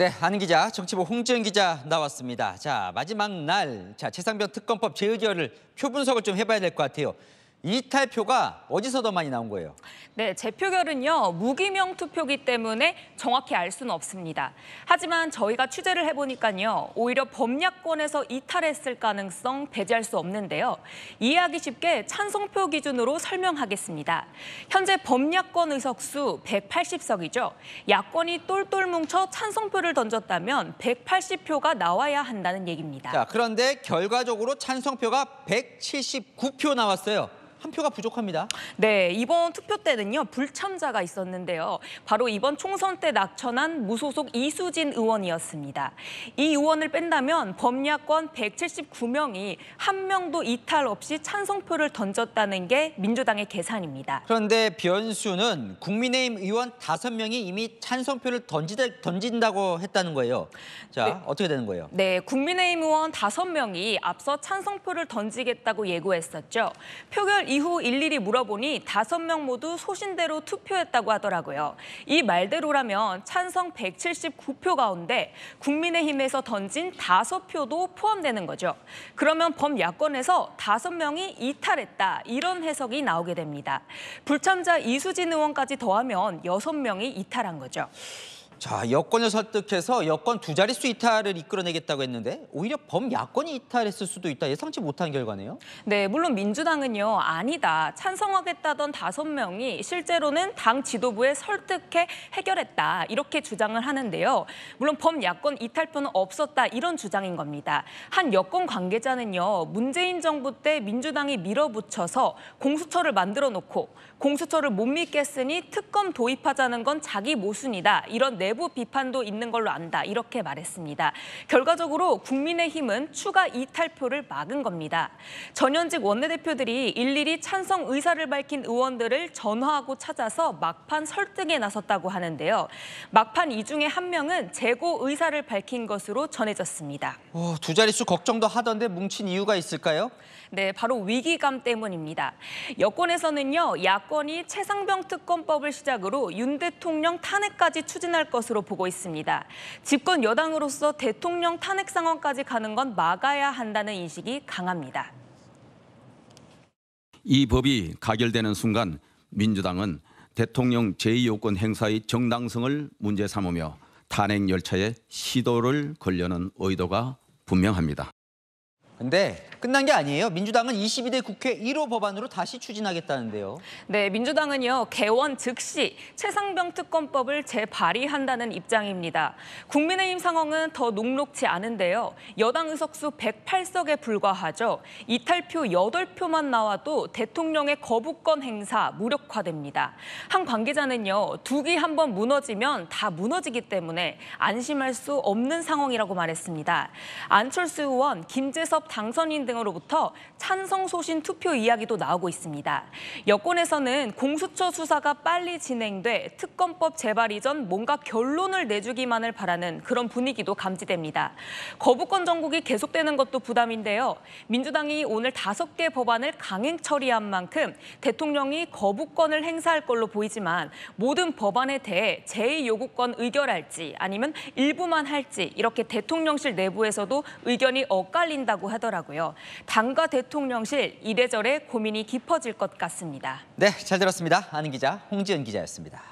네, 아는 기자, 정치부 홍지은 기자 나왔습니다. 자, 마지막 날, 최상병 특검법 재의결을 표 분석을 좀 해봐야 될 것 같아요. 이탈표가 어디서 더 많이 나온 거예요? 네, 재표결은요, 무기명 투표기 때문에 정확히 알 수는 없습니다. 하지만 저희가 취재를 해보니까요, 오히려 범야권에서 이탈했을 가능성 배제할 수 없는데요. 이해하기 쉽게 찬성표 기준으로 설명하겠습니다. 현재 범야권 의석수 180석이죠. 야권이 똘똘 뭉쳐 찬성표를 던졌다면 180표가 나와야 한다는 얘기입니다. 자, 그런데 결과적으로 찬성표가 179표 나왔어요. 한 표가 부족합니다. 네, 이번 투표 때는요, 불참자가 있었는데요. 바로 이번 총선 때 낙천한 무소속 이수진 의원이었습니다. 이 의원을 뺀다면 범야권 179명이 한 명도 이탈 없이 찬성표를 던졌다는 게 민주당의 계산입니다. 그런데 변수는 국민의힘 의원 5명이 이미 찬성표를 던진다고 했다는 거예요. 자, 네. 어떻게 되는 거예요? 네, 국민의힘 의원 5명이 앞서 찬성표를 던지겠다고 예고했었죠. 표결 이후 일일이 물어보니 5명 모두 소신대로 투표했다고 하더라고요. 이 말대로라면 찬성 179표 가운데 국민의힘에서 던진 5표도 포함되는 거죠. 그러면 범야권에서 5명이 이탈했다, 이런 해석이 나오게 됩니다. 불참자 이수진 의원까지 더하면 6명이 이탈한 거죠. 자, 여권을 설득해서 여권 2자릿수 이탈을 이끌어내겠다고 했는데 오히려 범야권이 이탈했을 수도 있다. 예상치 못한 결과네요. 네, 물론 민주당은요, 아니다, 찬성하겠다던 5명이 실제로는 당 지도부에 설득해 해결했다, 이렇게 주장을 하는데요. 물론 범야권 이탈표는 없었다, 이런 주장인 겁니다. 한 여권 관계자는요, 문재인 정부 때 민주당이 밀어붙여서 공수처를 만들어 놓고 공수처를 못 믿겠으니 특검 도입하자는 건 자기 모순이다, 이런 내부 비판도 있는 걸로 안다, 이렇게 말했습니다. 결과적으로 국민의힘은 추가 이탈표를 막은 겁니다. 전현직 원내대표들이 일일이 찬성 의사를 밝힌 의원들을 전화하고 찾아서 막판 설득에 나섰다고 하는데요. 막판 이 중에 한 명은 재고 의사를 밝힌 것으로 전해졌습니다. 2자릿수 걱정도 하던데 뭉친 이유가 있을까요? 네, 바로 위기감 때문입니다. 여권에서는요, 야권이 최상병 특검법을 시작으로 윤 대통령 탄핵까지 추진할 것으로 보고 있습니다. 집권 여당으로서 대통령 탄핵 상황까지 가는 건 막아야 한다는 인식이 강합니다. 이 법이 가결되는 순간 민주당은 대통령 제2요건 행사의 정당성을 문제 삼으며 탄핵 열차에 시도를 걸려는 의도가 분명합니다. 근데 끝난 게 아니에요. 민주당은 22대 국회 1호 법안으로 다시 추진하겠다는데요. 네, 민주당은요, 개원 즉시 최상병 특검법을 재발의한다는 입장입니다. 국민의힘 상황은 더 녹록지 않은데요. 여당 의석수 108석에 불과하죠. 이탈표 8표만 나와도 대통령의 거부권 행사 무력화됩니다. 한 관계자는요, 둑이 한번 무너지면 다 무너지기 때문에 안심할 수 없는 상황이라고 말했습니다. 안철수 의원, 김재섭 당선인 등으로부터 찬성 소신 투표 이야기도 나오고 있습니다. 여권에서는 공수처 수사가 빨리 진행돼 특검법 재발 이전 뭔가 결론을 내주기만을 바라는 그런 분위기도 감지됩니다. 거부권 정국이 계속되는 것도 부담인데요. 민주당이 오늘 5개 법안을 강행 처리한 만큼 대통령이 거부권을 행사할 걸로 보이지만 모든 법안에 대해 제2요구권 의결할지 아니면 일부만 할지 이렇게 대통령실 내부에서도 의견이 엇갈린다고 하더라고요. 당과 대통령실 이래저래 고민이 깊어질 것 같습니다. 네, 잘 들었습니다. 아는 기자 홍지은 기자였습니다.